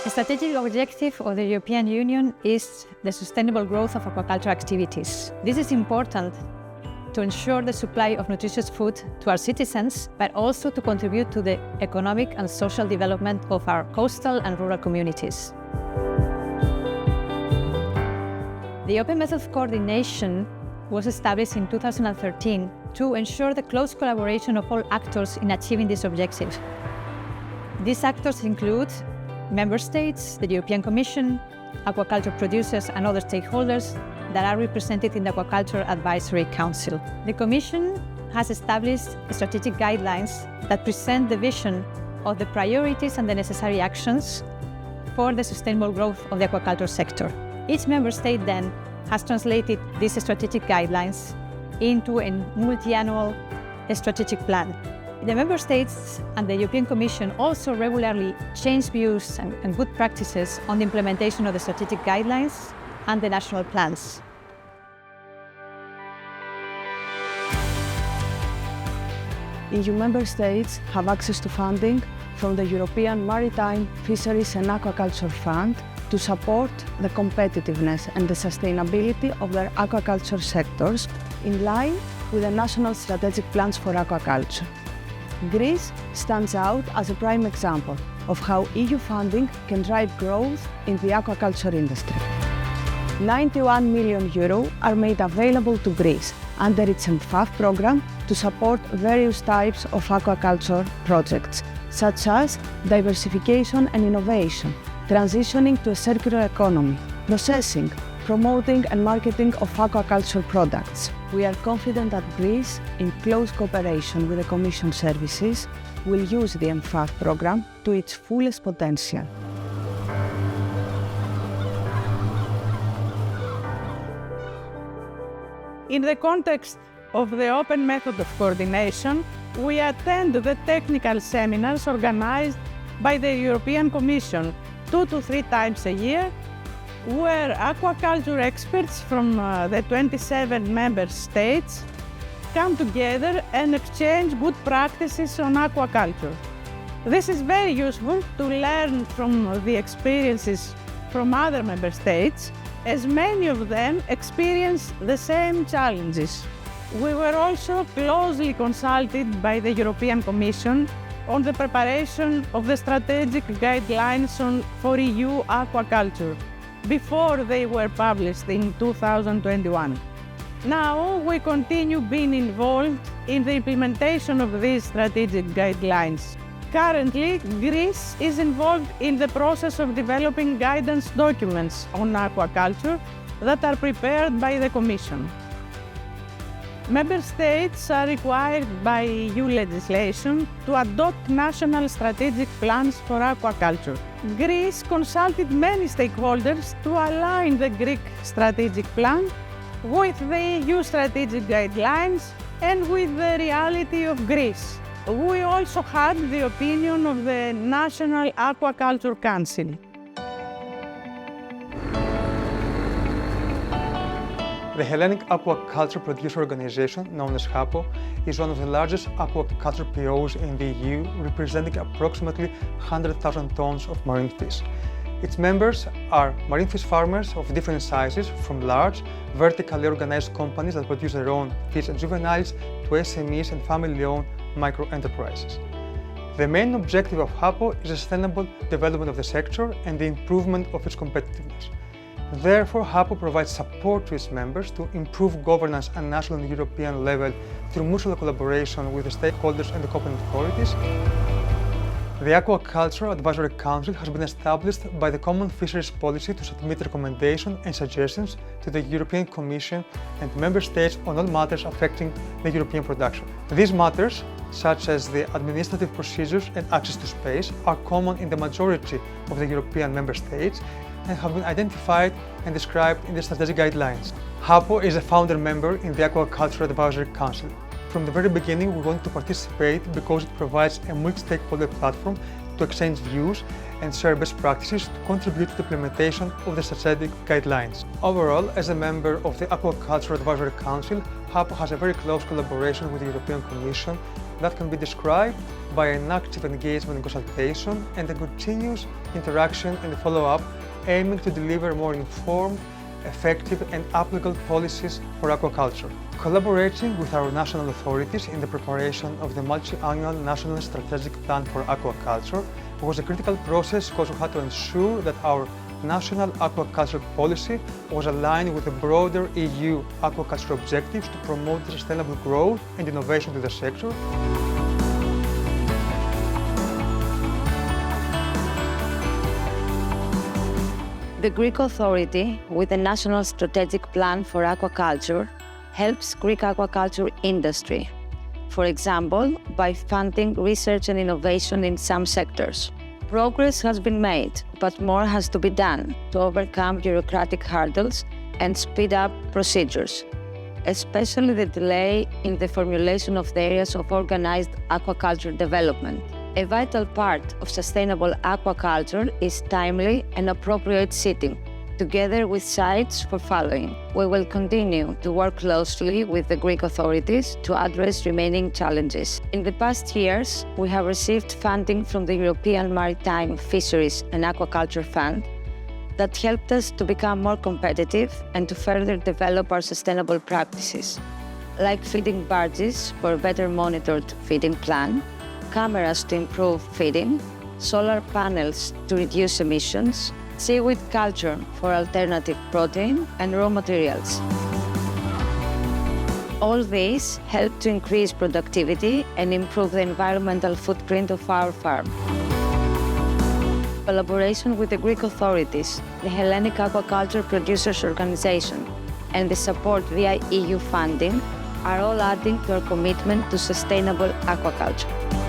The strategic objective of the European Union is the sustainable growth of aquaculture activities. This is important to ensure the supply of nutritious food to our citizens, but also to contribute to the economic and social development of our coastal and rural communities. The Open Method of Coordination was established in 2013 to ensure the close collaboration of all actors in achieving this objective. These actors include Member States, the European Commission, aquaculture producers and other stakeholders that are represented in the Aquaculture Advisory Council. The Commission has established strategic guidelines that present the vision of the priorities and the necessary actions for the sustainable growth of the aquaculture sector. Each Member State then has translated these strategic guidelines into a multi-annual strategic plan. The Member States and the European Commission also regularly change views and good practices on the implementation of the strategic guidelines and the national plans. EU Member States have access to funding from the European Maritime, Fisheries and Aquaculture Fund to support the competitiveness and the sustainability of their aquaculture sectors in line with the national strategic plans for aquaculture. Greece stands out as a prime example of how EU funding can drive growth in the aquaculture industry. €91 million are made available to Greece under its MFAF program to support various types of aquaculture projects, such as diversification and innovation, transitioning to a circular economy, processing, promoting and marketing of aquaculture products. We are confident that Greece, in close cooperation with the Commission services, will use the MFAF program to its fullest potential. In the context of the Open Method of Coordination, we attend the technical seminars organized by the European Commission 2 to 3 times a year, where aquaculture experts from the 27 member states come together and exchange good practices on aquaculture. This is very useful to learn from the experiences from other member states, as many of them experience the same challenges. We were also closely consulted by the European Commission on the preparation of the strategic guidelines for EU aquaculture, before they were published in 2021. Now we continue being involved in the implementation of these strategic guidelines. Currently, Greece is involved in the process of developing guidance documents on aquaculture that are prepared by the Commission. Member States are required by EU legislation to adopt national strategic plans for aquaculture. Greece consulted many stakeholders to align the Greek strategic plan with the EU strategic guidelines and with the reality of Greece. We also had the opinion of the National Aquaculture Council. The Hellenic Aquaculture Producer Organization, known as HAPO, is one of the largest aquaculture POs in the EU, representing approximately 100,000 tons of marine fish. Its members are marine fish farmers of different sizes, from large, vertically organized companies that produce their own fish and juveniles, to SMEs and family-owned micro-enterprises. The main objective of HAPO is the sustainable development of the sector and the improvement of its competitiveness. Therefore, HAPO provides support to its members to improve governance at national and European level through mutual collaboration with the stakeholders and the competent authorities. The Aquaculture Advisory Council has been established by the Common Fisheries Policy to submit recommendations and suggestions to the European Commission and Member States on all matters affecting the European production. These matters, such as the administrative procedures and access to space, are common in the majority of the European Member States and have been identified and described in the strategic guidelines. HAPO is a founder member in the Aquaculture Advisory Council. From the very beginning, we wanted to participate because it provides a multi-stakeholder platform to exchange views and share best practices to contribute to the implementation of the strategic guidelines. Overall, as a member of the Aquaculture Advisory Council, HAPO has a very close collaboration with the European Commission that can be described by an active engagement and consultation and a continuous interaction and follow-up aiming to deliver more informed, effective and applicable policies for aquaculture. Collaborating with our national authorities in the preparation of the multi-annual National Strategic Plan for Aquaculture was a critical process because we had to ensure that our national aquaculture policy was aligned with the broader EU aquaculture objectives to promote sustainable growth and innovation to the sector. The Greek authority, with the National Strategic Plan for Aquaculture, helps Greek aquaculture industry, for example, by funding research and innovation in some sectors. Progress has been made, but more has to be done to overcome bureaucratic hurdles and speed up procedures, especially the delay in the formulation of the areas of organized aquaculture development. A vital part of sustainable aquaculture is timely and appropriate seeding, together with sites for following. We will continue to work closely with the Greek authorities to address remaining challenges. In the past years, we have received funding from the European Maritime, Fisheries and Aquaculture Fund that helped us to become more competitive and to further develop our sustainable practices, like feeding barges for a better monitored feeding plan, cameras to improve feeding, solar panels to reduce emissions, seaweed culture for alternative protein and raw materials. All these help to increase productivity and improve the environmental footprint of our farm. Collaboration with the Greek authorities, the Hellenic Aquaculture Producers Organization, and the support via EU funding are all adding to our commitment to sustainable aquaculture.